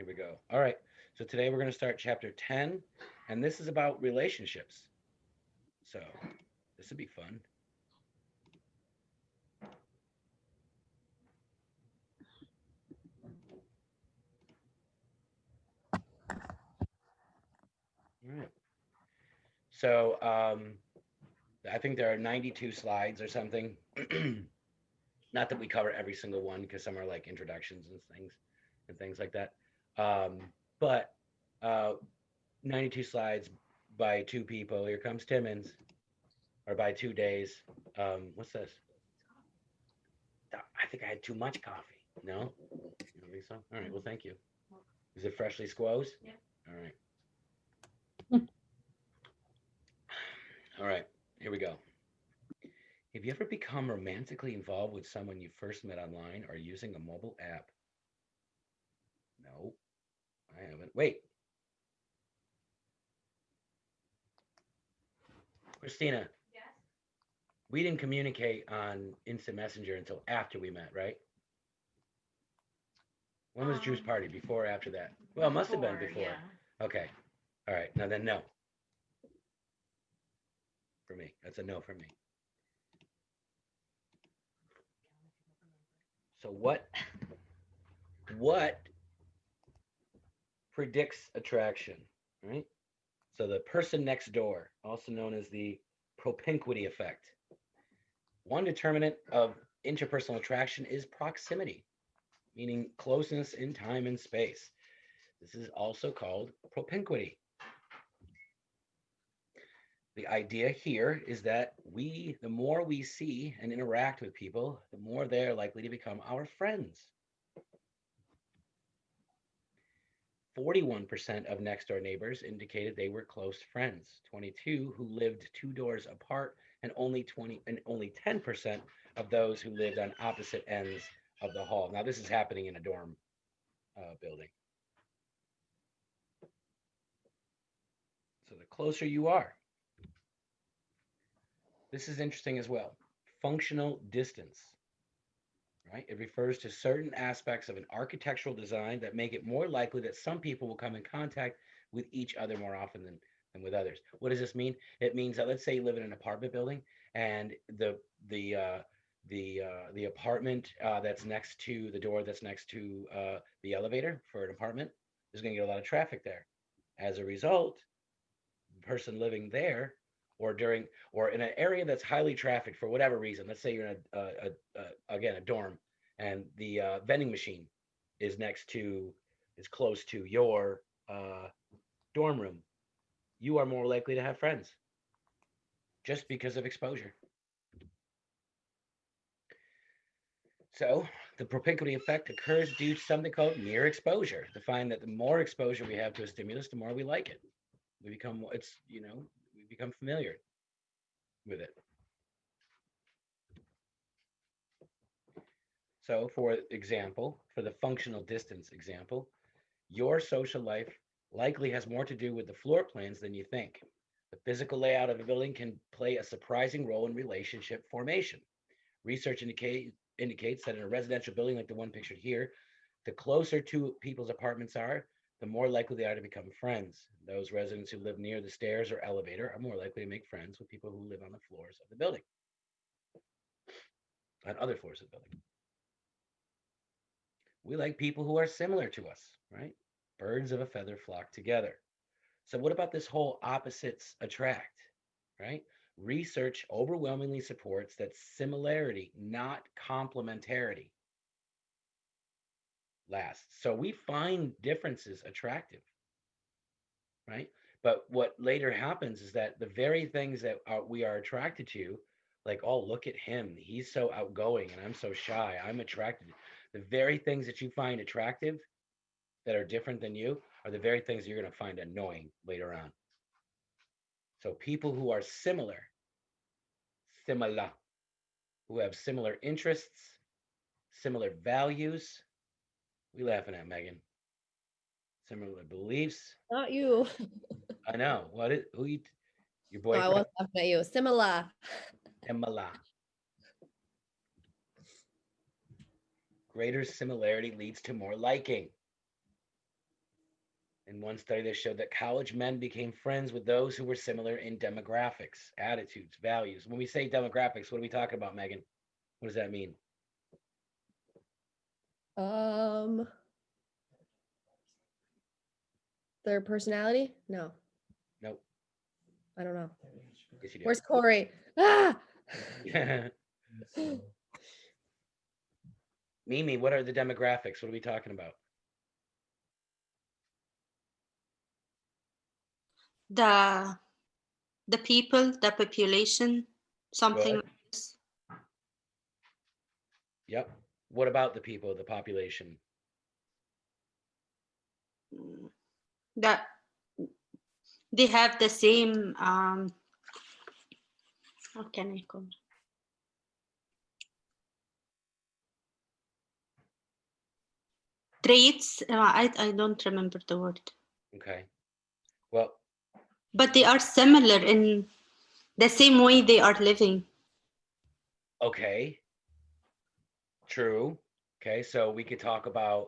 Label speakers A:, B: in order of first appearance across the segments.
A: we go. All right. So today we're going to start chapter 10, and this is about relationships. So this would be fun. All right. So I think there are 92 slides or something. Not that we cover every single one because some are like introductions and things like that. Um, but uh, 92 slides by two people. Here comes Timmons, or by 2 days. What's this? I think I had too much coffee. No? You don't think so? All right. Well, thank you. Is it freshly squoze? Yeah. All right. All right. Here we go. Have you ever become romantically involved with someone you first met online or using a mobile app? No, I haven't. Wait, Christina, we didn't communicate on Instant Messenger until after we met, right? When was Drew's party? Before or after that? Well, it must have been before. Yeah. Okay. All right. Now then, no. For me. That's a no for me. So what predicts attraction, right? So the person next door, also known as the propinquity effect. One determinant of interpersonal attraction is proximity, meaning closeness in time and space. This is also called propinquity. The idea here is that the more we see and interact with people, the more they're likely to become our friends. 41% of next door neighbors indicated they were close friends. 22 who lived two doors apart, and only 10% of those who lived on opposite ends of the hall. Now this is happening in a dorm building. So the closer you are, this is interesting as well. Functional distance, right? It refers to certain aspects of an architectural design that make it more likely that some people will come in contact with each other more often than with others. What does this mean? It means that let's say you live in an apartment building and the apartment that's next to the door that's next to the elevator for an apartment is going to get a lot of traffic there. As a result, the person living there or in an area that's highly trafficked for whatever reason. Let's say you're in again a dorm, and the vending machine is close to your dorm room. You are more likely to have friends just because of exposure. So the propinquity effect occurs due to something called mere exposure. To find that the more exposure we have to a stimulus, the more we like it. We become familiar with it. So, for example, for the functional distance example, your social life likely has more to do with the floor plans than you think. The physical layout of a building can play a surprising role in relationship formation. Research indicates that in a residential building like the one pictured here, the closer two people's apartments are, the more likely they are to become friends. Those residents who live near the stairs or elevator are more likely to make friends with people who live on the floors of the building, on other floors of the building. We like people who are similar to us, right? Birds of a feather flock together. So, what about this whole opposites attract, right? Research overwhelmingly supports that similarity, not complementarity, lasts. So, we find differences attractive, right? But what later happens is that the very things that we are attracted to, like, oh, look at him. He's so outgoing and I'm so shy. I'm attracted. The very things that you find attractive that are different than you are the very things you're going to find annoying later on. So people who are similar, who have similar interests, similar values. We laughing at Megan. Similar beliefs.
B: Not you.
A: I know. Your
B: No, I
A: boyfriend?
B: was laughing at you. Similar.
A: Similar. Greater similarity leads to more liking. In one study, they showed that college men became friends with those who were similar in demographics, attitudes, values. When we say demographics, what are we talking about, Megan? What does that mean?
B: Their personality? No,
A: Nope.
B: I don't know.
A: Yes, you
B: Where's Corey? Ah!
A: do. Mimi, what are the demographics? What are we talking about?
C: The the people, the population, something
A: Good.
C: like this.
A: Yep. What about the people, the population?
C: That they have the same how can I call it? Traits. I don't remember the word,
A: Okay. Well,
C: but they are similar in the same way they are living.
A: okay. True. Okay. So we could talk about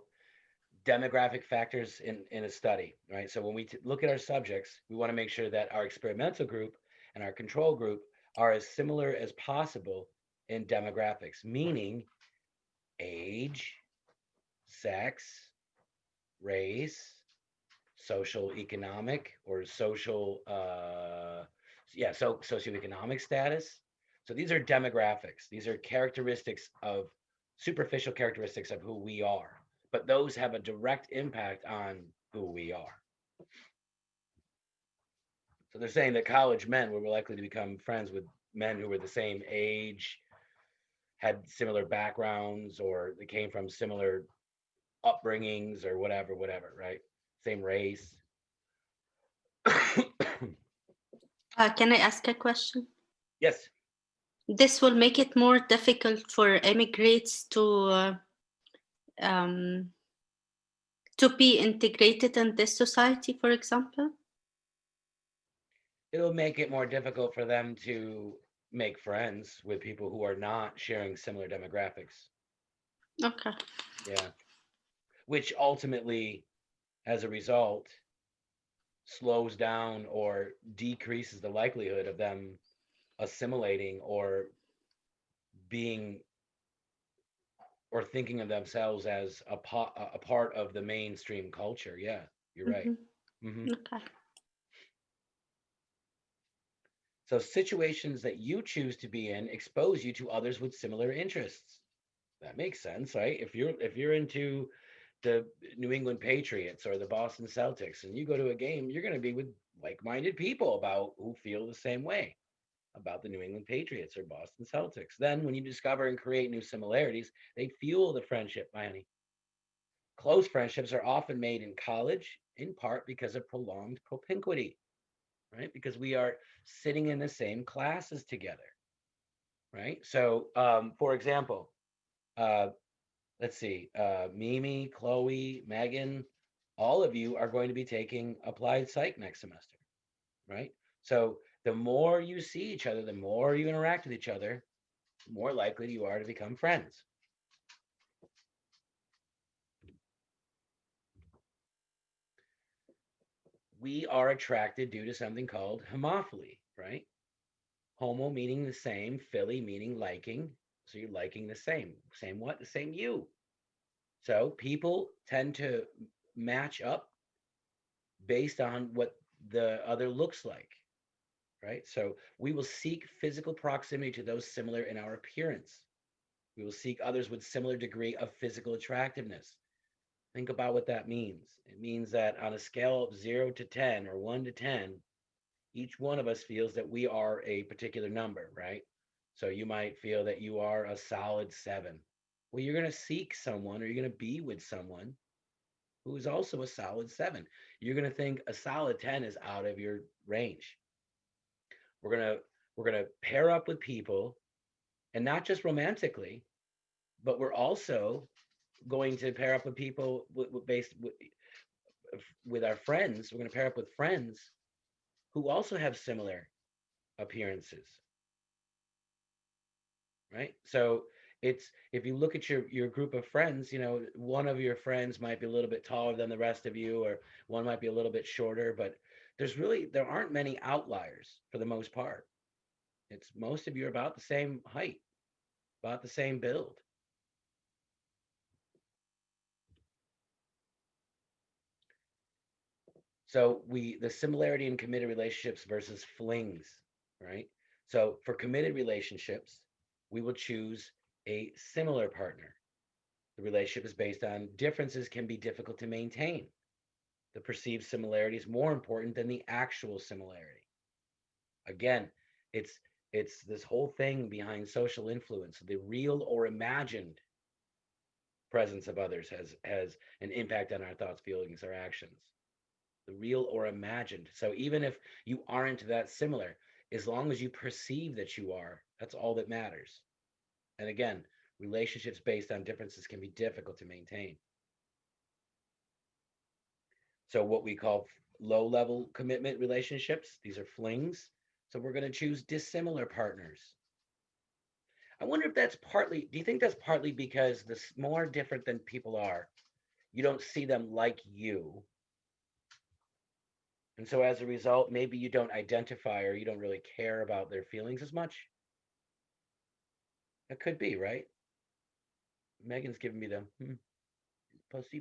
A: demographic factors in a study, right? So when we look at our subjects, we want to make sure that our experimental group and our control group are as similar as possible in demographics, meaning age, sex, race, social economic or social yeah, so socioeconomic status. So these are demographics. These are characteristics of superficial characteristics of who we are, but those have a direct impact on who we are. So they're saying that college men were more likely to become friends with men who were the same age, had similar backgrounds, or they came from similar upbringings or whatever, right? Same race.
C: Can I ask a question?
A: Yes.
C: This will make it more difficult for immigrants um, to be integrated in this society, for example.
A: It'll make it more difficult for them to make friends with people who are not sharing similar demographics.
C: Okay.
A: Yeah. Which ultimately, as a result, slows down or decreases the likelihood of them assimilating or being or thinking of themselves as a part of the mainstream culture. Yeah, you're right.
C: Mm-hmm.
A: Hmm.
C: Okay.
A: So situations that you choose to be in expose you to others with similar interests. That makes sense, right? If you're into the New England Patriots or the Boston Celtics and you go to a game, you're going to be with like-minded people about who feel the same way about the New England Patriots or Boston Celtics. Then when you discover and create new similarities, they fuel the friendship, honey. Close friendships are often made in college, in part because of prolonged propinquity, right? Because we are sitting in the same classes together, right? So, for example, uh, let's see, Mimi, Chloe, Megan, all of you are going to be taking applied psych next semester, right? So the more you see each other, the more you interact with each other, the more likely you are to become friends. We are attracted due to something called homophily, right? Homo meaning the same, phily meaning liking. So you're liking the same. Same what? The same you. So people tend to match up based on what the other looks like, right? So we will seek physical proximity to those similar in our appearance. We will seek others with similar degree of physical attractiveness. Think about what that means. It means that on a scale of 0 to 10 or 1 to 10, each one of us feels that we are a particular number, right? So you might feel that you are a solid 7. Well, you're going to seek someone or you're going to be with someone who is also a solid 7. You're going to think a solid 10 is out of your range. We're going to we're going to pair up with people, and not just romantically, but we're also going to pair up with people with our friends. We're going to pair up with friends who also have similar appearances, right? So It's if you look at your group of friends, you know, one of your friends might be a little bit taller than the rest of you, or one might be a little bit shorter, but there aren't many outliers for the most part. It's most of you are about the same height, about the same build. So the similarity in committed relationships versus flings, right? So for committed relationships, we will choose a similar partner. The relationship is based on differences can be difficult to maintain. The perceived similarity is more important than the actual similarity. Again, it's it's this whole thing behind social influence. The real or imagined presence of others has an impact on our thoughts, feelings, or actions. The real or imagined. So even if you aren't that similar, as long as you perceive that you are, that's all that matters. And again, relationships based on differences can be difficult to maintain. So what we call low level commitment relationships, these are flings. So we're going to choose dissimilar partners. I wonder if that's partly, do you think that's partly because the more different than people are, you don't see them like you? And so as a result, maybe you don't identify or you don't really care about their feelings as much. That could be, right? Megan's giving me the possible.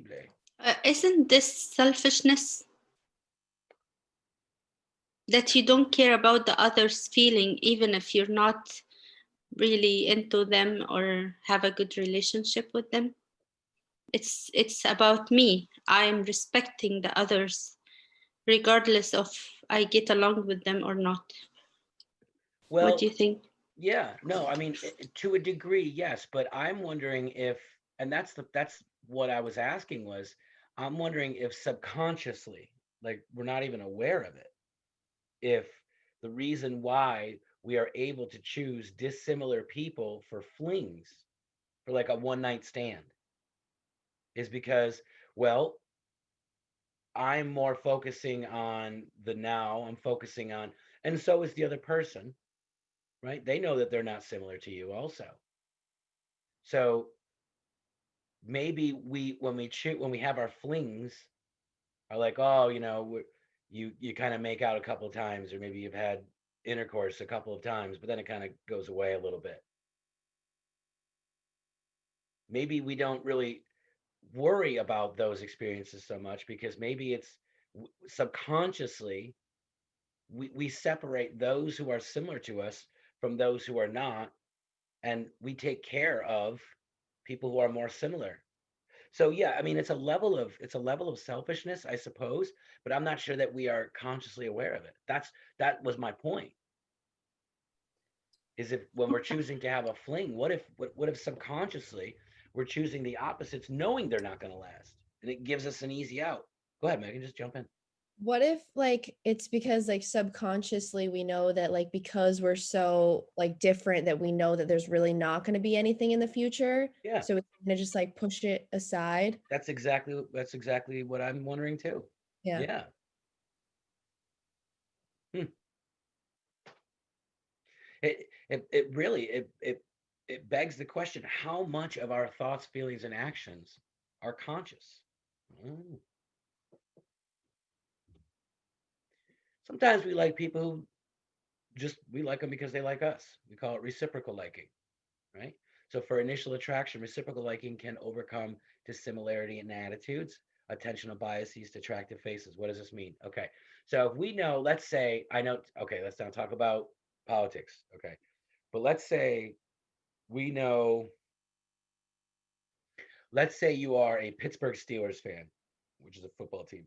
C: Isn't this selfishness? That you don't care about the other's feeling, even if you're not really into them or have a good relationship with them. It's about me. I'm respecting the others, regardless of I get along with them or not. What
A: Well,
C: do you think?
A: yeah, no, I mean, to a degree, yes, but I'm wondering if, and that's what I was asking was, I'm wondering if subconsciously, like we're not even aware of it, if the reason why we are able to choose dissimilar people for flings, for like a one night stand, is because, well, I'm more focusing on the now, I'm focusing on, and so is the other person, right? They know that they're not similar to you also. So maybe when we have our flings are like, oh, you know, you kind of make out a couple of times, or maybe you've had intercourse a couple of times, but then it kind of goes away a little bit. Maybe we don't really worry about those experiences so much because maybe it's subconsciously we separate those who are similar to us from those who are not, and we take care of people who are more similar. So yeah, I mean it's a level of selfishness, I suppose, but I'm not sure that we are consciously aware of it. That was my point. Is if when we're choosing to have a fling, what if subconsciously we're choosing the opposites knowing they're not going to last, and it gives us an easy out. Go ahead, Megan, just jump in.
B: What if like it's because like subconsciously we know that like because we're so like different that we know that there's really not going to be anything in the future.
A: Yeah,
B: So we're gonna just like push it aside.
A: that's exactly what I'm wondering too.
B: Yeah.
A: Yeah. Hmm. It really it begs the question: how much of our thoughts, feelings, and actions are conscious? Mm. Sometimes we like people who just we like them because they like us. We call it reciprocal liking, right? So for initial attraction, reciprocal liking can overcome dissimilarity in attitudes, attentional biases to attractive faces. What does this mean? Okay. So if we know, let's say, I know, okay, let's now talk about politics. Okay. But we know, let's say you are a Pittsburgh Steelers fan, which is a football team,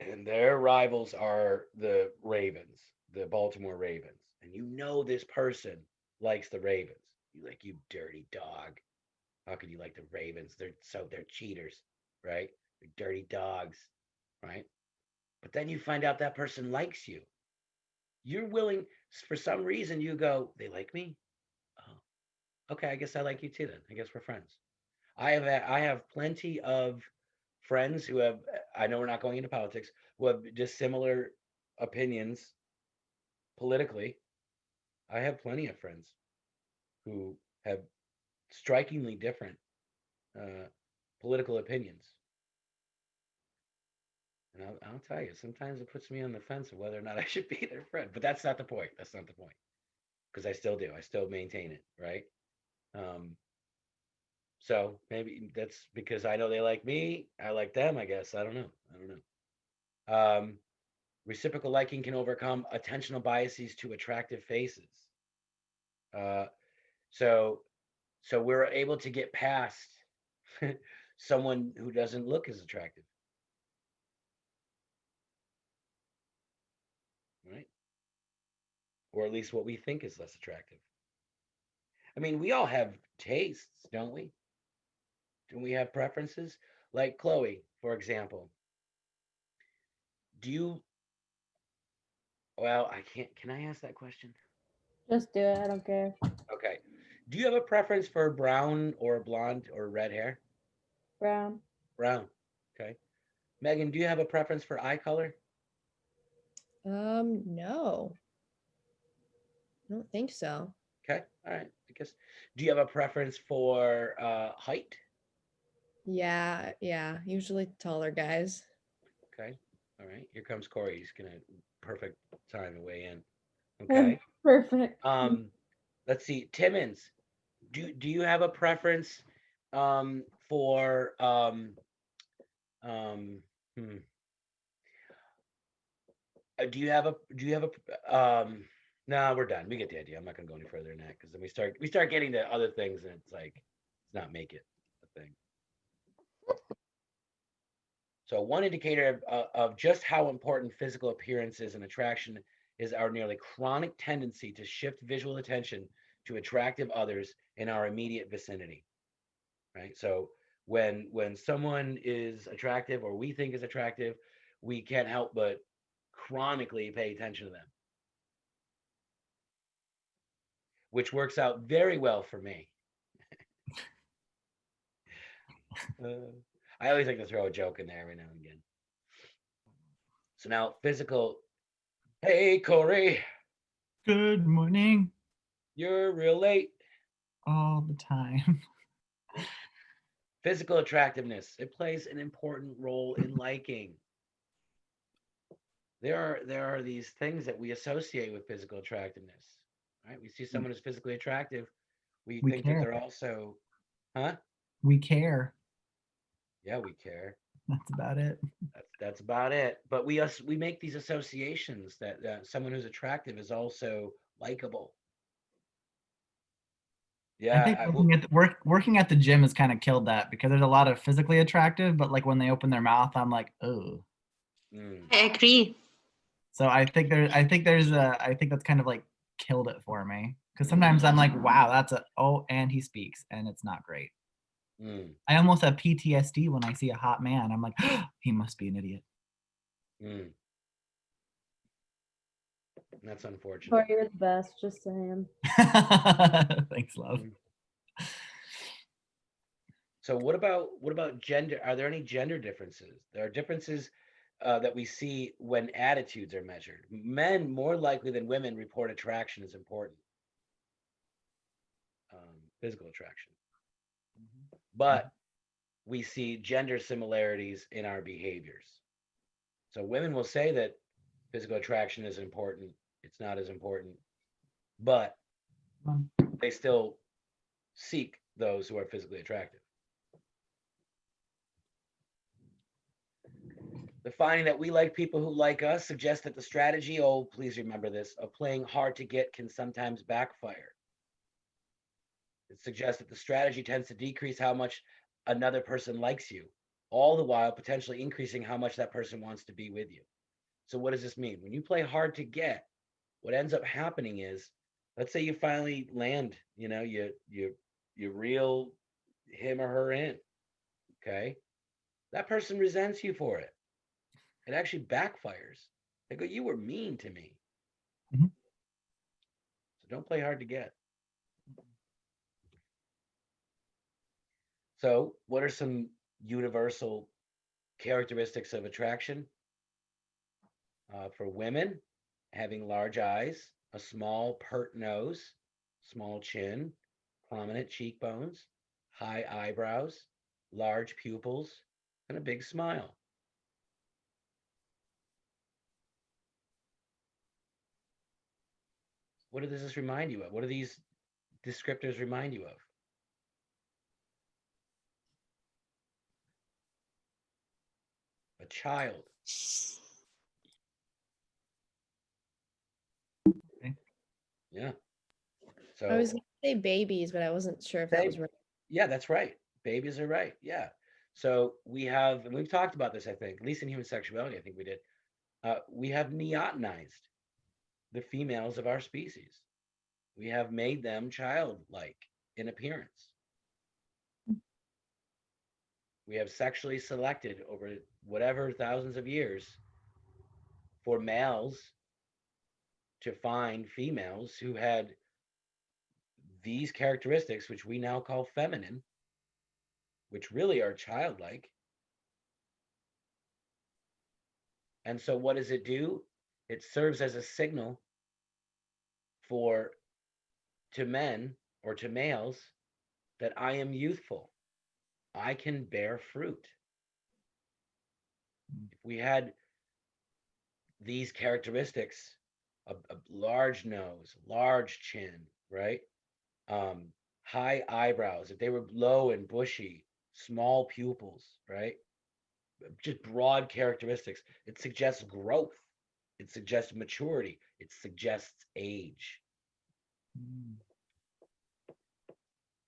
A: and their rivals are the Ravens, the Baltimore Ravens. And you know this person likes the Ravens. You like, you dirty dog. How could you like the Ravens? They're cheaters, right? They're dirty dogs, right? But then you find out that person likes you. You're willing, for some reason, you go, they like me. Oh, okay. I guess I like you too. Then I guess we're friends. I have plenty of friends who have. I know we're not going into politics. Who have just similar opinions politically. I have plenty of friends who have strikingly different political opinions. And I'll tell you, sometimes it puts me on the fence of whether or not I should be their friend. But that's not the point. That's not the point. Because I still do. I still maintain it, right? Um, so maybe that's because I know they like me. I like them, I guess. I don't know. I don't know. Reciprocal liking can overcome attentional biases to attractive faces. Uh, so so we're able to get past someone who doesn't look as attractive, right? Or at least what we think is less attractive. I mean, we all have tastes, don't we? Don't we have preferences? Like Chloe, for example. Do you, well, I can't, can I ask that question?
D: Just do it. I don't care.
A: Okay. Do you have a preference for brown or blonde or red hair?
D: Brown.
A: Brown. Okay. Megan, do you have a preference for eye color?
B: No, I don't think so.
A: Okay. All right. I guess. Do you have a preference for height?
B: Yeah, usually taller guys.
A: Okay. All right. Here comes Corey. He's gonna perfect time to weigh in. Okay.
D: Perfect.
A: Um, let's see. Timmons, do you have a preference for um hmm, do you have a no, we're done. We get the idea. I'm not gonna go any further than that because then we start getting to other things and it's like it's not make it a thing. So one indicator of just how important physical appearance is and attraction is our nearly chronic tendency to shift visual attention to attractive others in our immediate vicinity. Right? So when someone is attractive or we think is attractive, we can't help but chronically pay attention to them, which works out very well for me. I always like to throw a joke in there every now and again. So now physical. Hey Corey,
E: Good morning.
A: you're real late.
E: All the time.
A: Physical attractiveness. It plays an important role in liking. There are these things that we associate with physical attractiveness. Right? We see someone who's physically attractive, we
E: We
A: think that
E: care.
A: they're also, huh?
E: We care.
A: Yeah, we care.
E: That's about it.
A: That's about it. But we make these associations that someone who's attractive is also likable.
E: I
A: Yeah,
E: think
A: I will.
E: working at the gym has kind of killed that because there's a lot of physically attractive, but like when they open their mouth, I'm like, oh.
C: I agree.
E: So I think that's kind of like killed it for me. Because sometimes I'm like, wow, and he speaks, and it's not great.
A: Mm,
E: I almost have PTSD when I see a hot man. I'm like, he must be an idiot.
A: mm. That's unfortunate.
D: Corey, you're the best. Just saying.
E: Thanks, love.
A: Mm. So what about gender? Are there any gender differences? There are differences that we see when attitudes are measured. Men more likely than women report attraction as important, physical attraction. But we see gender similarities in our behaviors. So women will say that physical attraction is important. It's not as important, but they still seek those who are physically attractive. The finding that we like people who like us suggests that the strategy, oh, please remember this, of playing hard to get can sometimes backfire. It suggests that the strategy tends to decrease how much another person likes you, all the while potentially increasing how much that person wants to be with you. So what does this mean? When you play hard to get, what ends up happening is, let's say you finally land, you reel him or her in, okay? That person resents you for it. It actually backfires. They go, you were mean to me.
E: Mhm.
A: So don't play hard to get. So, what are some universal characteristics of attraction? For women, having large eyes, a small, pert nose, small chin, prominent cheekbones, high eyebrows, large pupils, and a big smile. What does this remind you of? What do these descriptors remind you of? A child.
E: Okay.
A: Yeah.
B: I was
A: So
B: gonna say babies, but I wasn't sure if that was
A: Babe-
B: right.
A: yeah, that's right. Babies are right. Yeah. So we have, and we've talked about this, I think, at least in human sexuality, I think we did. We have neotenized the females of our species. We have made them childlike in appearance. We have sexually selected over whatever thousands of years for males to find females who had these characteristics, which we now call feminine, which really are childlike. And so, what does it do? It serves as a signal for to men or to males that I am youthful. I can bear fruit. If we had these characteristics, a large nose, large chin, right? High eyebrows, if they were low and bushy, small pupils, right? Just broad characteristics. It suggests growth. It suggests maturity. It suggests age.
E: Mm.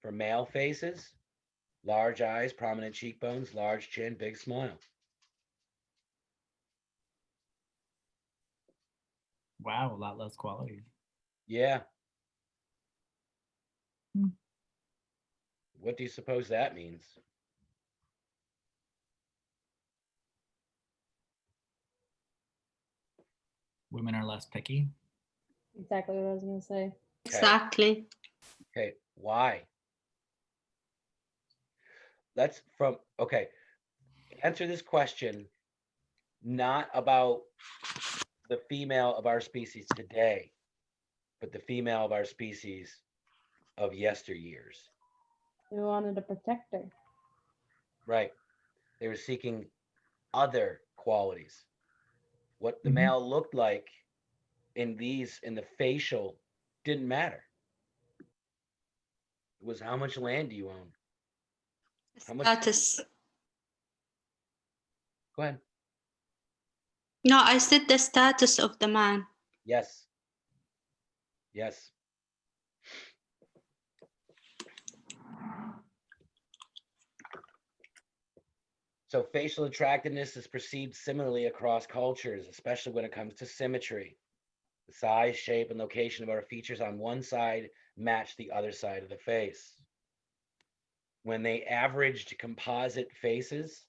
A: For male faces, large eyes, prominent cheekbones, large chin, big smile.
E: Wow, a lot less quality.
A: Yeah.
E: Hmm.
A: What do you suppose that means?
E: Women are less picky.
D: Exactly what I was gonna say.
C: Exactly.
A: Okay, why? Okay, answer this question not about the female of our species today, but the female of our species of yesteryears.
D: We wanted to protect her.
A: Right. They were seeking other qualities. What the
E: Mhm.
A: male looked like in the facial didn't matter. It was how much land do you own? How much?
C: Status.
A: Go ahead.
C: No, I said the status of the man.
A: Yes. Yes. So facial attractiveness is perceived similarly across cultures, especially when it comes to symmetry. The size, shape, and location of our features on one side match the other side of the face. When they averaged composite faces,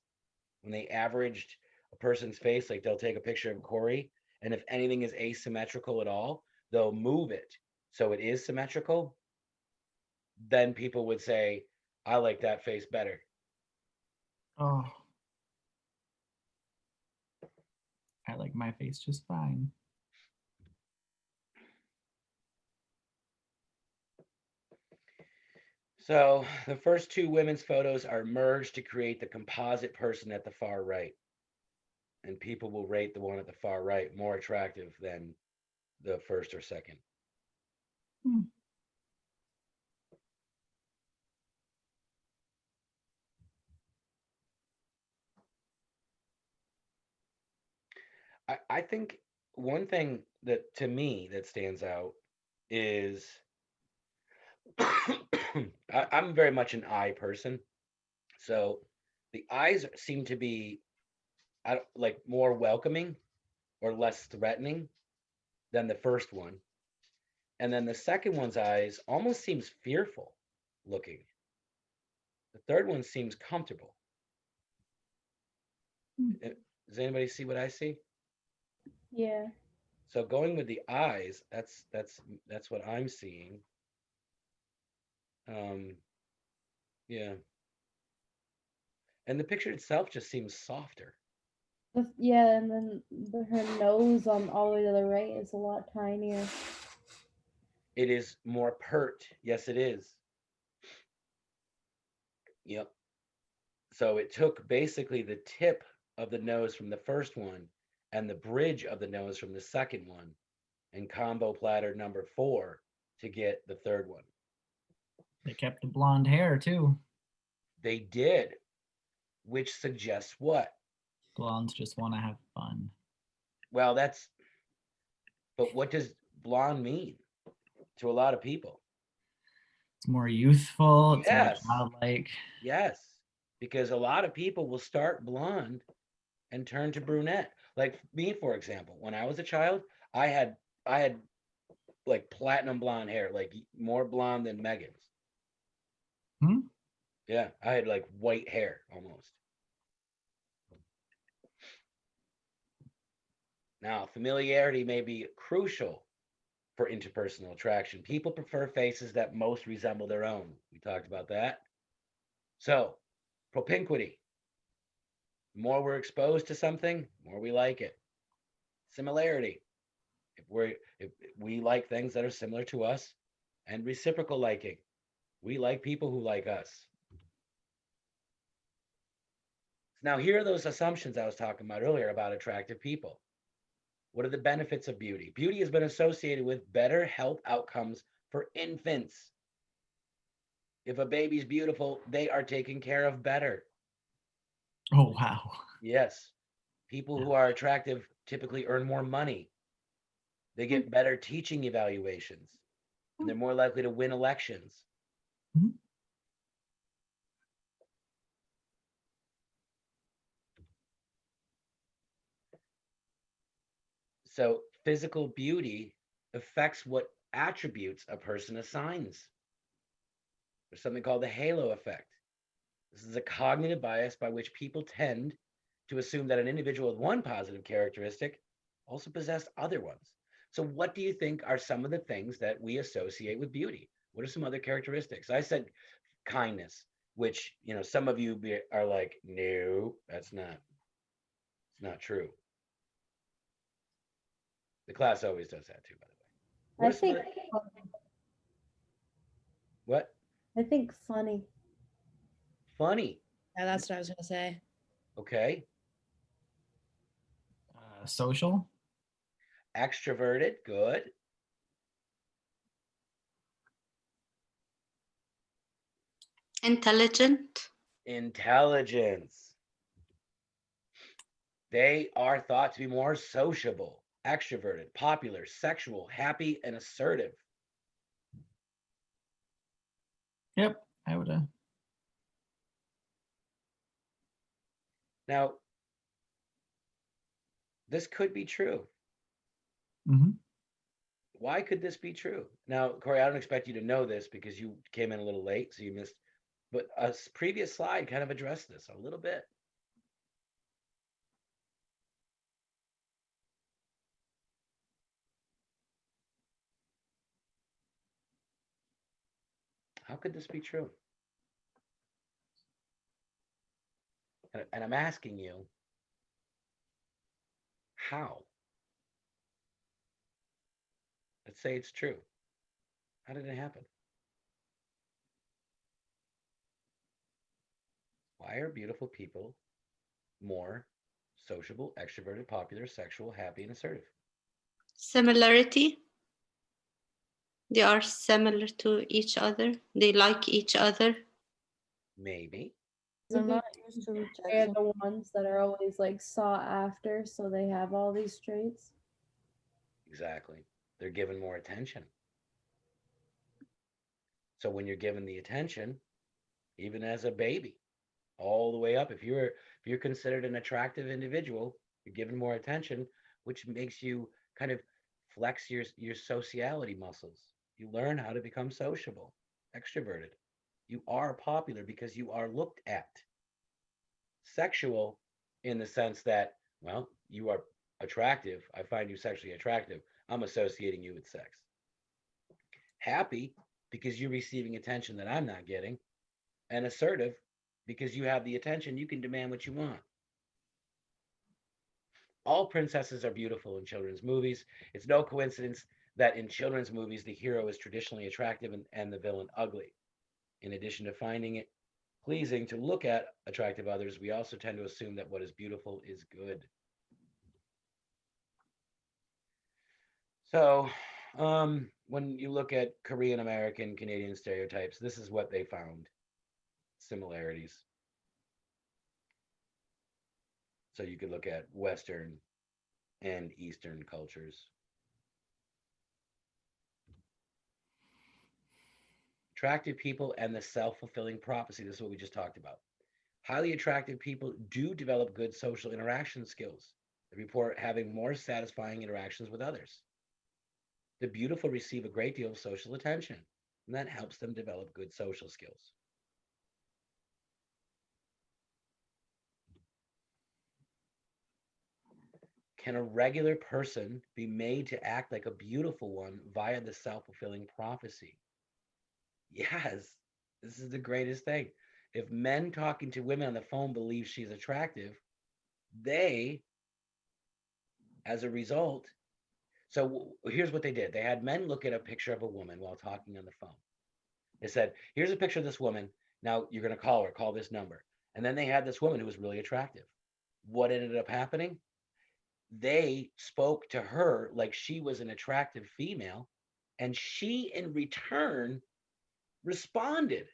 A: when they averaged a person's face, like they'll take a picture of Corey, and if anything is asymmetrical at all, they'll move it so it is symmetrical. Then people would say, I like that face better.
E: Oh, I like my face just fine.
A: So the first two women's photos are merged to create the composite person at the far right. And people will rate the one at the far right more attractive than the first or second.
E: Hmm.
A: I think one thing that to me that stands out is I'm very much an eye person. So the eyes seem to be like more welcoming or less threatening than the first one. And then the second one's eyes almost seems fearful looking. The third one seems comfortable.
E: Hmm.
A: Does anybody see what I see?
D: Yeah.
A: So going with the eyes, that's what I'm seeing. Yeah. And the picture itself just seems softer.
D: Yeah, and then her nose on all the way to the right is a lot tinier.
A: It is more pert. Yes, it is. Yep. So it took basically the tip of the nose from the first one and the bridge of the nose from the second one and combo platter number 4 to get the third one.
E: They kept the blonde hair too.
A: They did, which suggests what?
E: Blondes just want to have fun.
A: Well, but what does blonde mean to a lot of people?
E: It's more youthful. It's more
A: Yes.
E: childlike.
A: Yes, because a lot of people will start blonde and turn to brunette. Like me, for example, when I was a child, I had like platinum blonde hair, like more blonde than Megan's.
E: Hmm?
A: Yeah, I had like white hair almost. Now, familiarity may be crucial for interpersonal attraction. People prefer faces that most resemble their own. We talked about that. So, propinquity. The more we're exposed to something, the more we like it. Similarity. If we like things that are similar to us, and reciprocal liking. We like people who like us. Now, here are those assumptions I was talking about earlier about attractive people. What are the benefits of beauty? Beauty has been associated with better health outcomes for infants. If a baby's beautiful, they are taken care of better.
E: Oh, wow.
A: Yes. People who are attractive typically earn more money. They get better teaching evaluations, and they're more likely to win elections.
E: Mhm.
A: So, physical beauty affects what attributes a person assigns. There's something called the halo effect. This is a cognitive bias by which people tend to assume that an individual with one positive characteristic also possessed other ones. So, what do you think are some of the things that we associate with beauty? What are some other characteristics? I said kindness, which some of you are like, no, it's not true. The class always does that too, by the way. What
D: I
A: are some
D: think
A: other, what?
D: I think funny.
A: Funny.
B: Yeah, that's what I was gonna say.
A: Okay.
E: Social.
A: Extroverted. Good.
C: Intelligent.
A: Intelligence. They are thought to be more sociable, extroverted, popular, sexual, happy, and assertive.
E: Yep, I would.
A: Now, this could be true.
E: Mm-hmm.
A: Why could this be true? Now, Corey, I don't expect you to know this because you came in a little late, so you missed. But a previous slide kind of addressed this a little bit. How could this be true? And I'm asking you, how? Let's say it's true. How did it happen? Why are beautiful people more sociable, extroverted, popular, sexual, happy, and assertive?
C: Similarity. They are similar to each other. They like each other.
A: Maybe.
F: They're not used to
D: They're
F: rejection.
D: the ones that are always like sought after, so they have all these traits.
A: Exactly. They're given more attention. So when you're given the attention, even as a baby, all the way up, if you're considered an attractive individual, you're given more attention, which makes you kind of flex your sociality muscles. You learn how to become sociable, extroverted. You are popular because you are looked at. Sexual in the sense that, well, you are attractive. I find you sexually attractive. I'm associating you with sex. Happy because you're receiving attention that I'm not getting. And assertive because you have the attention, you can demand what you want. All princesses are beautiful in children's movies. It's no coincidence that in children's movies, the hero is traditionally attractive and the villain ugly. In addition to finding it pleasing to look at attractive others, we also tend to assume that what is beautiful is good. So, when you look at Korean American, Canadian stereotypes, this is what they found similarities. So you could look at Western and Eastern cultures. Attractive people and the self-fulfilling prophecy. This is what we just talked about. Highly attractive people do develop good social interaction skills. They report having more satisfying interactions with others. The beautiful receive a great deal of social attention, and that helps them develop good social skills. Can a regular person be made to act like a beautiful one via the self-fulfilling prophecy? Yes, this is the greatest thing. If men talking to women on the phone believe she's attractive, they, as a result, here's what they did. They had men look at a picture of a woman while talking on the phone. They said, here's a picture of this woman. Now you're going to call her, call this number. And then they had this woman who was really attractive. What ended up happening? They spoke to her like she was an attractive female, and she in return responded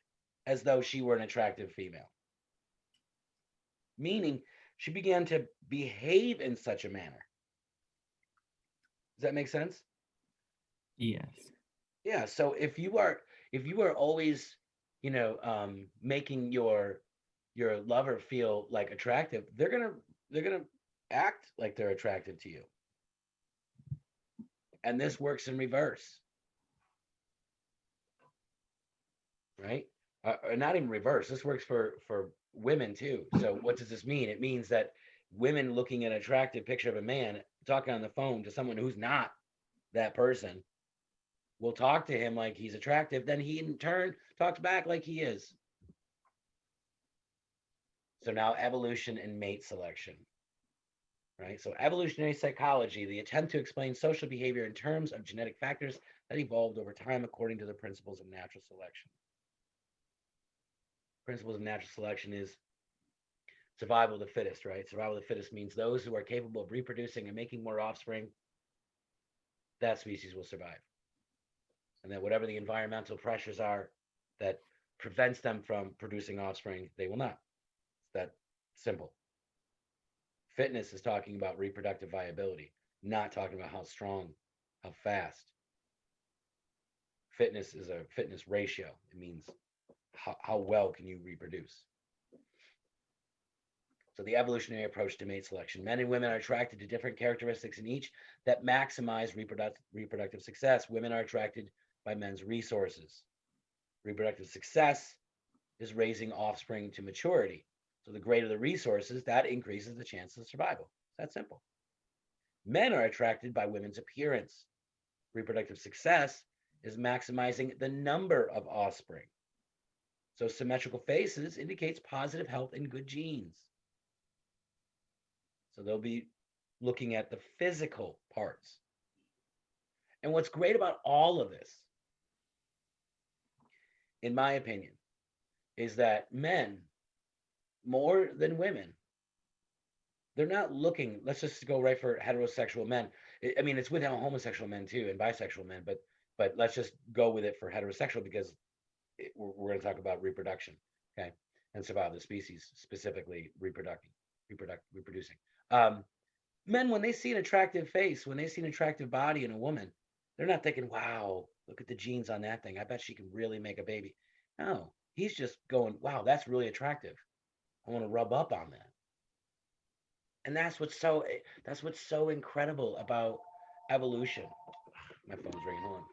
A: as though she were an attractive female. Meaning she began to behave in such a manner. Does that make sense?
E: Yes.
A: Yeah. So if you are always, making your lover feel like attractive, they're gonna act like they're attractive to you. And this works in reverse, right? Or not even reverse. This works for women too. So what does this mean? It means that women looking at an attractive picture of a man talking on the phone to someone who's not that person will talk to him like he's attractive, then he in turn talks back like he is. So now evolution and mate selection, right? So evolutionary psychology, the attempt to explain social behavior in terms of genetic factors that evolved over time according to the principles of natural selection. Principles of natural selection is survival of the fittest, right? Survival of the fittest means those who are capable of reproducing and making more offspring, that species will survive. And that whatever the environmental pressures are that prevents them from producing offspring, they will not. It's that simple. Fitness is talking about reproductive viability, not talking about how strong, how fast. Fitness is a fitness ratio. It means how well can you reproduce. So the evolutionary approach to mate selection. Men and women are attracted to different characteristics in each that maximize reproductive success. Women are attracted by men's resources. Reproductive success is raising offspring to maturity. So the greater the resources, that increases the chances of survival. It's that simple. Men are attracted by women's appearance. Reproductive success is maximizing the number of offspring. So symmetrical faces indicates positive health and good genes. So they'll be looking at the physical parts. And what's great about all of this, in my opinion, is that men, more than women, they're not looking, let's just go right for heterosexual men. I mean, it's with homosexual men too and bisexual men, but let's just go with it for heterosexual because we're going to talk about reproduction, okay, and survival of the species, specifically reproducing. Men, when they see an attractive face, when they see an attractive body in a woman, they're not thinking, wow, look at the genes on that thing. I bet she can really make a baby. No, he's just going, wow, that's really attractive. I want to rub up on that. And that's what's so incredible about evolution. My phone's ringing on.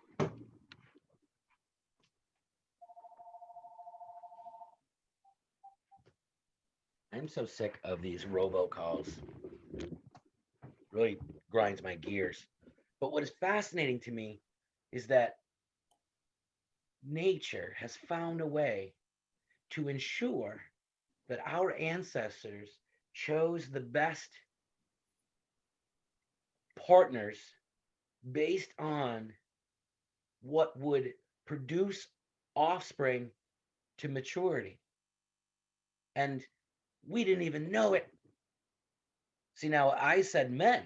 A: I'm so sick of these robocalls. Really grinds my gears. But what is fascinating to me is that nature has found a way to ensure that our ancestors chose the best partners based on what would produce offspring to maturity. And we didn't even know it. See, now I said men.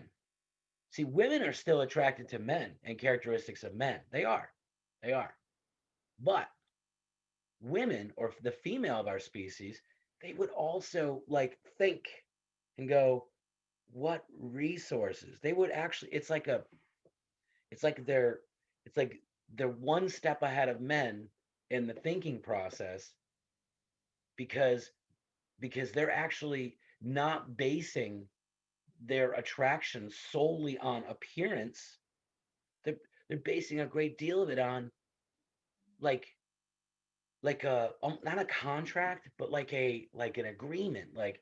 A: See, women are still attracted to men and characteristics of men. They are. They are. But women, or the female of our species, they would also like think and go, what resources? They would actually, it's like they're one step ahead of men in the thinking process, because they're actually not basing their attraction solely on appearance. They're basing a great deal of it on like a not a contract, but like an agreement. Like,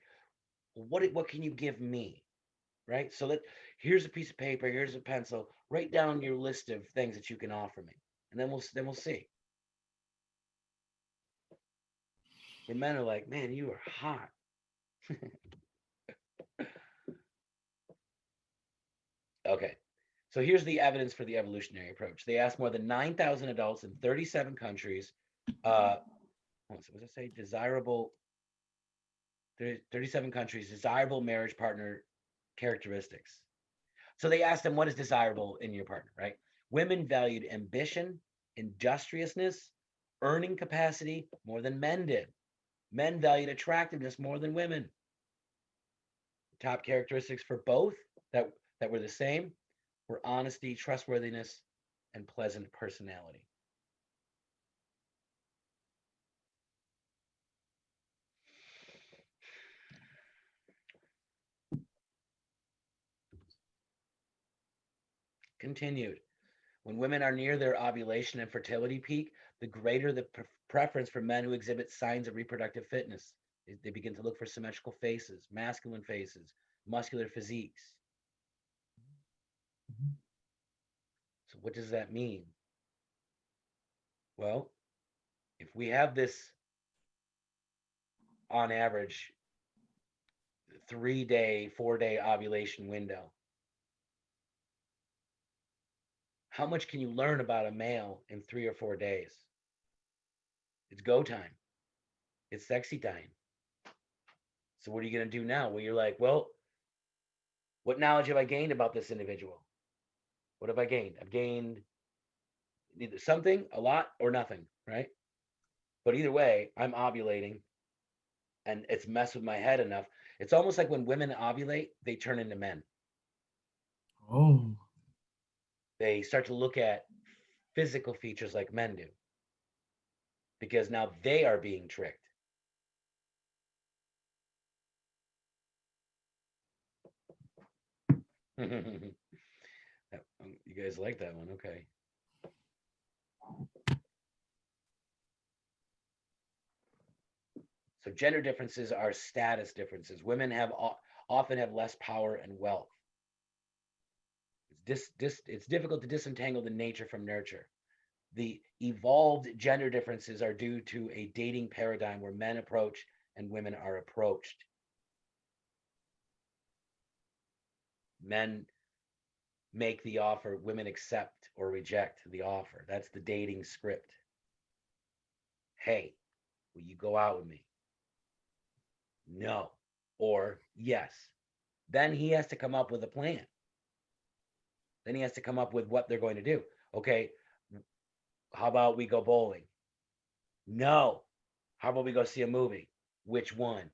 A: what can you give me, right? So here's a piece of paper, here's a pencil, write down your list of things that you can offer me, and then we'll see. Where men are like, man, you are hot. Okay. So here's the evidence for the evolutionary approach. They asked more than 9,000 adults in 37 countries. What does it say? Desirable, 37 countries, desirable marriage partner characteristics. So they asked them, what is desirable in your partner, right? Women valued ambition, industriousness, earning capacity more than men did. Men valued attractiveness more than women. Top characteristics for both that were the same were honesty, trustworthiness, and pleasant personality. Continued. When women are near their ovulation and fertility peak, the greater the preference for men who exhibit signs of reproductive fitness. They begin to look for symmetrical faces, masculine faces, muscular physiques. So what does that mean? Well, if we have this, on average, 3-day, 4-day ovulation window, how much can you learn about a male in 3 or 4 days? It's go time. It's sexy time. So what are you going to do now? Well, you're like, well, what knowledge have I gained about this individual? What have I gained? I've gained either something, a lot, or nothing, right? But either way, I'm ovulating, and it's messed with my head enough. It's almost like when women ovulate, they turn into men.
E: Oh.
A: They start to look at physical features like men do, because now they are being tricked. You guys like that one? Okay. So gender differences are status differences. Women often have less power and wealth. It's difficult to disentangle the nature from nurture. The evolved gender differences are due to a dating paradigm where men approach and women are approached. Men make the offer, women accept or reject the offer. That's the dating script. Hey, will you go out with me? No. Or yes. Then he has to come up with a plan. Then he has to come up with what they're going to do. Okay, how about we go bowling? No. How about we go see a movie? Which one?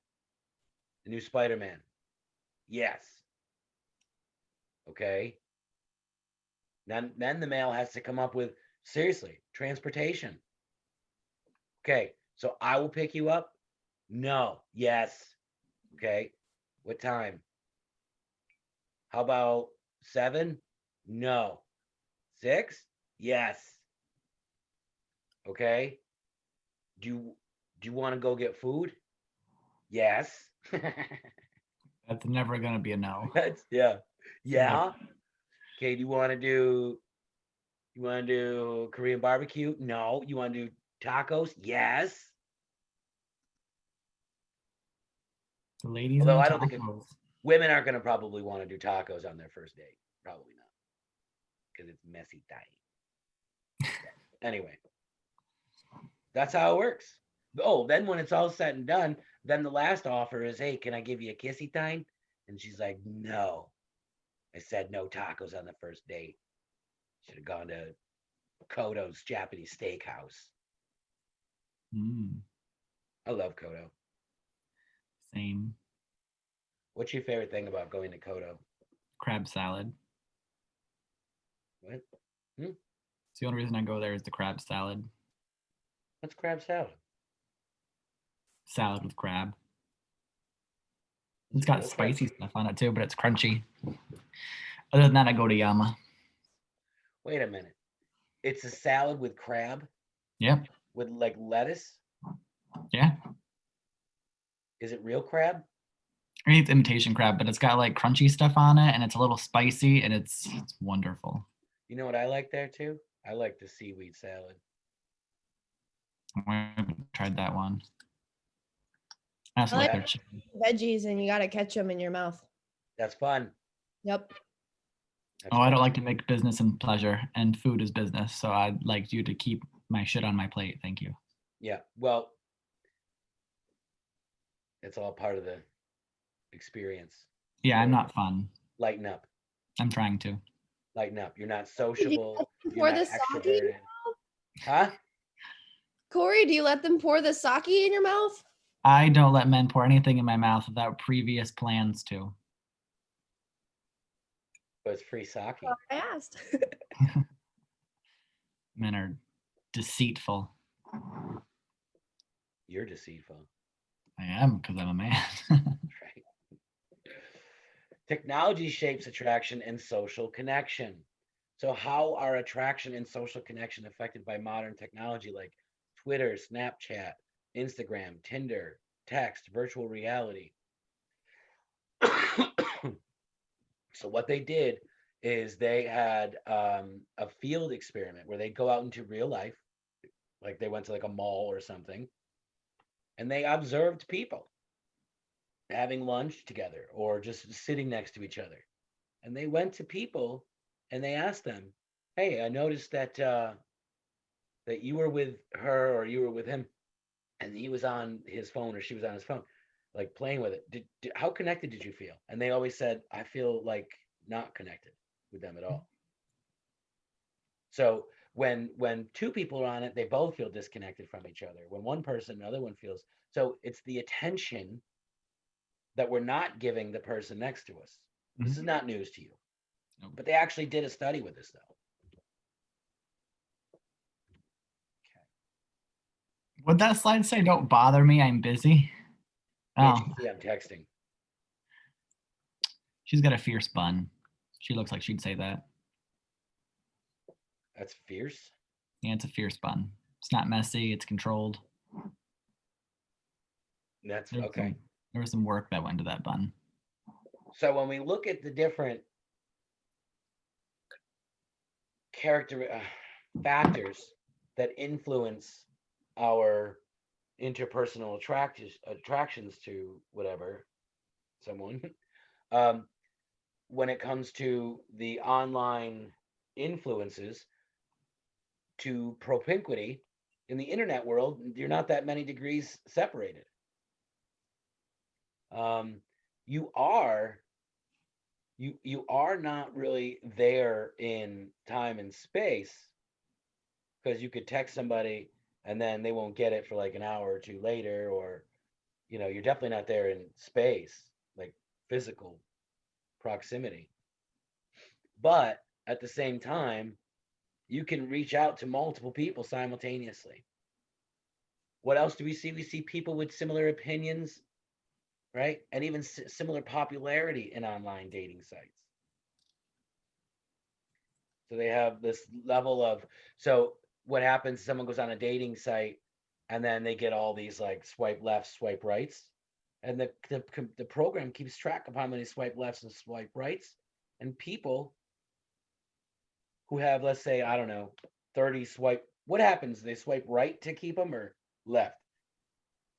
A: The new Spider-Man? Yes. Okay. Then the male has to come up with, seriously, transportation. Okay, so I will pick you up? No. Yes. Okay. What time? How about 7? No. 6? Yes. Okay. Do you want to go get food? Yes.
E: That's never gonna be a no.
A: Yeah. Okay, do you want to do Korean barbecue? No. You want to do tacos? Yes.
E: The ladies
A: Although
E: and the
A: I don't think
E: tacos.
A: women aren't going to probably want to do tacos on their first date. Probably not, because it's messy time. Anyway, that's how it works. Oh, then when it's all said and done, Then the last offer is, hey, can I give you a kissy time? And she's like, no. I said no tacos on the first date. Should have gone to Kodo's Japanese Steakhouse.
E: Mm,
A: I love Kodo.
E: same.
A: What's your favorite thing about going to Kodo?
E: Crab salad.
A: What?
E: It's the only reason I go there is the crab salad.
A: What's crab salad?
E: Salad with crab.
A: Is
E: It's
A: it
E: got
A: real crab?
E: spicy stuff on it too, but it's crunchy. Other than that, I go to Yama.
A: Wait a minute. It's a salad with crab
E: Yep.
A: with like lettuce.
E: Yeah.
A: Is it real crab?
E: I mean, it's imitation crab, but it's got like crunchy stuff on it, and it's a little spicy, and it's wonderful.
A: You know what I like there too? I like the seaweed salad.
E: I haven't tried that one. I also
B: I
E: like
B: like
E: their chicken.
B: veggies and you got to catch them in your mouth.
A: That's fun.
B: Yep.
A: That's
E: Oh, I don't
A: fun.
E: like to make business and pleasure, and food is business. So I'd like you to keep my shit on my plate. Thank you.
A: Yeah. Well, it's all part of the experience.
E: Yeah, I'm
A: Sure.
E: not fun.
A: Lighten up.
E: I'm trying to.
A: Lighten up. You're not
B: Do you
A: sociable.
B: let them
A: You're
B: pour
A: not
B: the sake?
A: extroverted. Huh?
B: Corey, do you let them pour the sake in your mouth?
E: I don't let men pour anything in my mouth without previous plans to.
A: But it's free sake.
B: I asked.
E: Men are deceitful.
A: You're deceitful.
E: I am because I'm a man.
A: Right. Technology shapes attraction and social connection. So, how are attraction and social connection affected by modern technology like Twitter, Snapchat, Instagram, Tinder, text, virtual reality? So, what they did is they had a field experiment where they go out into real life, like they went to like a mall or something, and they observed people having lunch together or just sitting next to each other. And they went to people and they asked them, "Hey, I noticed that that you were with her or you were with him, and he was on his phone or she was on his phone, like playing with it. How connected did you feel?" And they always said, "I feel like not connected with them at all." So when two people are on it, they both feel disconnected from each other. When one person, another one feels. So it's the attention that we're not giving the person next to us. This is not news to you.
E: Nope.
A: But they actually did a study with this, though.
E: Would that slide say, "Don't bother me, I'm busy"?
A: Can't
E: Oh,
A: you see I'm texting?
E: she's got a fierce bun. She looks like she'd say that.
A: That's fierce.
E: Yeah, it's a fierce bun. It's not messy. It's controlled.
A: That's
E: There was
A: okay.
E: there was some work that went into that bun.
A: So when we look at the different character factors that influence our interpersonal attractions to whatever someone, when it comes to the online influences to propinquity in the internet world, you're not that many degrees separated. You are not really there in time and space, because you could text somebody and then they won't get it for like an hour or two later, or you're definitely not there in space, like physical proximity. But at the same time, you can reach out to multiple people simultaneously. What else do we see? We see people with similar opinions, right? And even similar popularity in online dating sites. So they have this level of, so what happens, someone goes on a dating site and then they get all these like swipe left, swipe rights. And the program keeps track of how many swipe lefts and swipe rights. And people who have, let's say, I don't know, 30 swipe, what happens? They swipe right to keep them or left?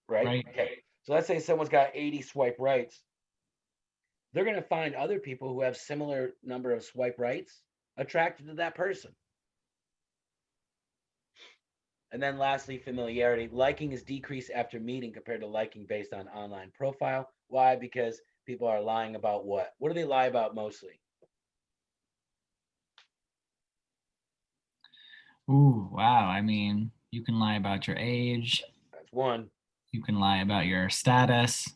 A: Right?
E: Right.
A: Okay. So let's say someone's got 80 swipe rights. They're going to find other people who have similar number of swipe rights attracted to that person. And then lastly, familiarity. Liking is decreased after meeting compared to liking based on online profile. Why? Because people are lying about what? What do they lie about mostly?
E: Ooh, wow. I mean, you can lie about your age.
A: That's one.
E: You can lie about your status.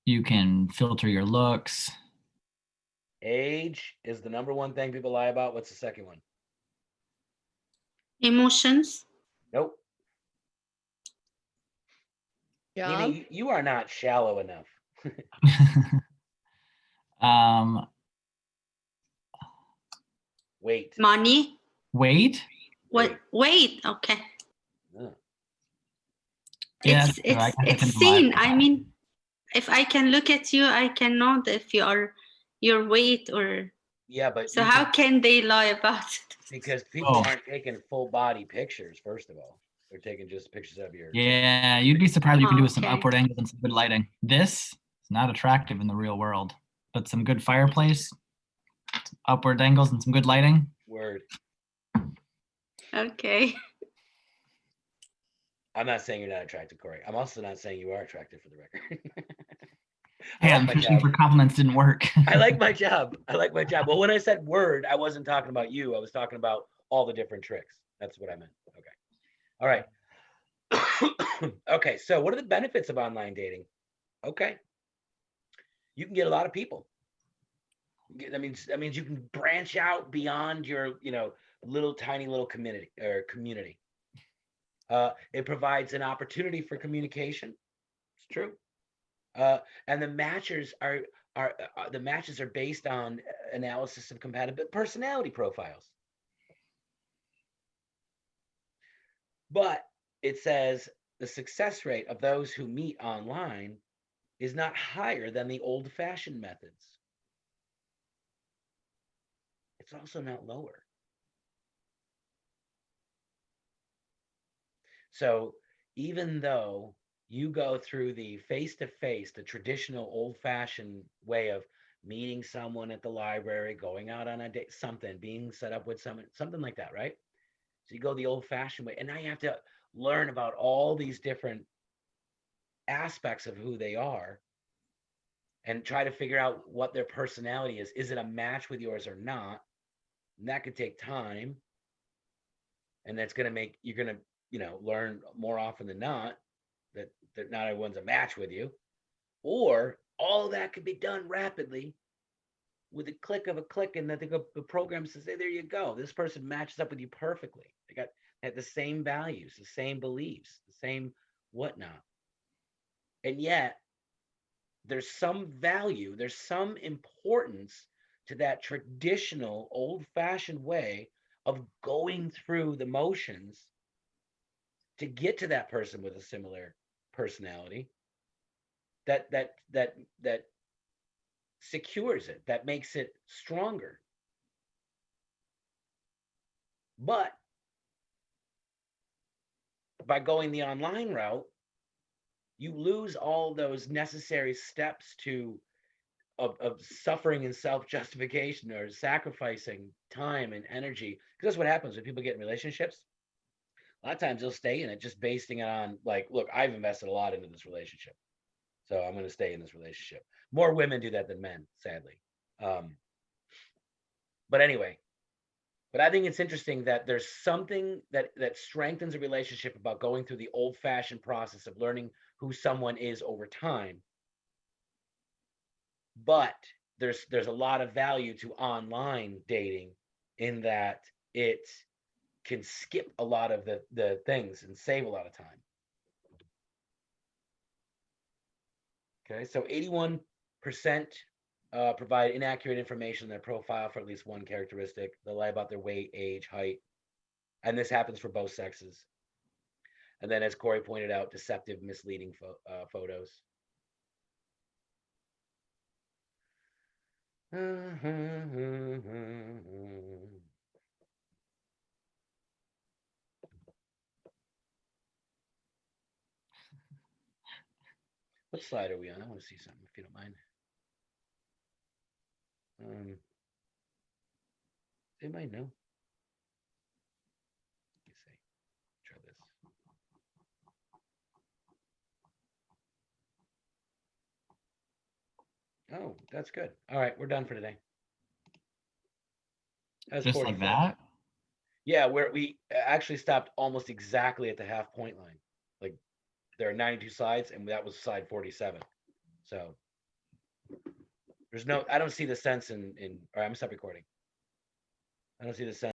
E: You can filter your looks.
A: Age is the number one thing people lie about. What's the second one?
C: Emotions.
A: Nope.
B: Job.
A: Mimi, you are not shallow enough.
E: um,
A: Wait.
C: Money.
E: Weight.
C: What? Wait. Okay.
A: Oh.
E: Yeah,
C: It's
E: so I
C: it's
E: guess I
C: it's
E: can lie
C: seen.
E: about
C: I
E: that.
C: mean, if I can look at you, I can know if you are your weight or.
A: Yeah, but
C: So
A: you
C: how
A: can,
C: can they lie about it?
A: because people
E: Oh.
A: aren't taking full body pictures, first of all. They're taking just pictures of your.
E: Yeah, you'd be surprised what you can do with some
C: Okay.
E: upward angles and some good lighting. This is not attractive in the real world, but some good fireplace, upward angles, and some good lighting.
A: Word.
C: Okay.
A: I'm not saying you're not attractive, Corey. I'm also not saying you are attractive, for the record. I
E: Hey,
A: like
E: I'm
A: my
E: fishing
A: job.
E: for compliments didn't work.
A: I like my job. I like my job. Well, when I said word, I wasn't talking about you. I was talking about all the different tricks. That's what I meant. Okay. All right. Okay. So, what are the benefits of online dating? Okay. You can get a lot of people. That means you can branch out beyond your, little tiny little community. It provides an opportunity for communication. It's true. And the matches are based on analysis of compatible personality profiles. But it says the success rate of those who meet online is not higher than the old-fashioned methods. It's also not lower. So even though you go through the face-to-face, the traditional old-fashioned way of meeting someone at the library, going out on a date, something, being set up with someone, something like that, right? So you go the old-fashioned way, and now you have to learn about all these different aspects of who they are and try to figure out what their personality is. Is it a match with yours or not? And that could take time. And that's going to make, you're going to, learn more often than not that not everyone's a match with you. Or all that could be done rapidly with a click of a click, and that the program says, hey, there you go. This person matches up with you perfectly. They had the same values, the same beliefs, the same whatnot. And yet there's some value, there's some importance to that traditional old-fashioned way of going through the motions to get to that person with a similar personality that secures it, that makes it stronger. But by going the online route, you lose all those necessary steps of suffering and self-justification, or sacrificing time and energy. Because that's what happens when people get in relationships. A lot of times they'll stay in it just basing it on, like, look, I've invested a lot into this relationship, so I'm going to stay in this relationship. More women do that than men, sadly. But anyway, but I think it's interesting that there's something that strengthens a relationship about going through the old-fashioned process of learning who someone is over time. But there's a lot of value to online dating in that it can skip a lot of the things and save a lot of time. Okay, so 81% provide inaccurate information in their profile for at least one characteristic. They lie about their weight, age, height, and this happens for both sexes. And then, as Corey pointed out, deceptive, misleading photos. What slide are we on? I want to see something, if you don't mind. They might know. Let me see. Oh, that's good. All right, we're done for today. That's
E: Just like
A: 44.
E: that.
A: Yeah, where we actually stopped almost exactly at the half point line. Like there are 92 sides, and that was side 47. So there's no, I don't see the sense in. All right, I'm gonna stop recording. I don't see the sense.